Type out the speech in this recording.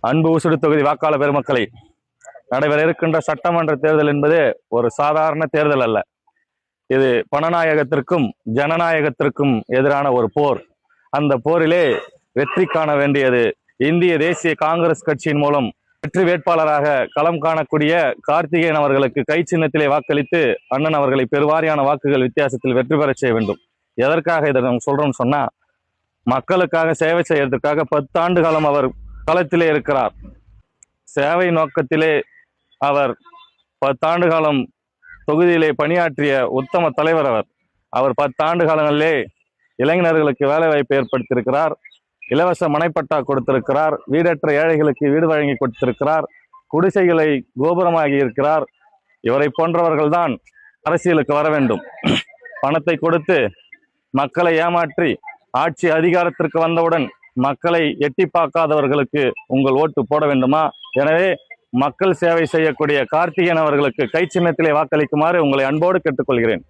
அன்பு ஊசுடு தொகுதி வாக்காளர் பெருமக்களை, நடைபெற இருக்கின்ற சட்டமன்ற தேர்தல் என்பது ஒரு சாதாரண தேர்தல் அல்ல. இது பணநாயகத்திற்கும் ஜனநாயகத்திற்கும் எதிரான ஒரு போர். அந்த போரிலே வெற்றி காண வேண்டியது இந்திய தேசிய காங்கிரஸ் கட்சியின் மூலம் வெற்றி வேட்பாளராக களம் காணக்கூடிய கார்த்திகேயன் அவர்களுக்கு கை சின்னத்திலே வாக்களித்து அண்ணன் அவர்களை பெருவாரியான வாக்குகள் வித்தியாசத்தில் வெற்றி பெற செய்ய வேண்டும். எதற்காக இதை நம்ம சொல்றோம்னு சொன்னா, மக்களுக்காக சேவை செய்யறதுக்காக 10 ஆண்டு காலம் அவர் களத்திலே இருக்கிறார். சேவை நோக்கத்திலே அவர் 10 ஆண்டு காலம் தொகுதியிலே பணியாற்றிய உத்தம தலைவர். அவர் 10 ஆண்டு காலங்களிலே இளைஞர்களுக்கு வேலை வாய்ப்பு ஏற்படுத்தியிருக்கிறார், இலவச மனைப்பட்டா கொடுத்திருக்கிறார், வீடற்ற ஏழைகளுக்கு வீடு வழங்கி கொடுத்திருக்கிறார், குடிசைகளை கோபுரமாகி இருக்கிறார். இவரை போன்றவர்கள் தான் அரசியலுக்கு வர வேண்டும். பணத்தை கொடுத்து மக்களை ஏமாற்றி ஆட்சி அதிகாரத்திற்கு வந்தவுடன் மக்களை எட்டி பார்க்காதவர்களுக்கு உங்கள் ஓட்டு போட வேண்டுமா? எனவே மக்கள் சேவை செய்யக்கூடிய கார்த்திகேயன் அவர்களுக்கு கை சின்னத்திலே வாக்களிக்குமாறு உங்களை அன்போடு கேட்டுக்கொள்கிறேன்.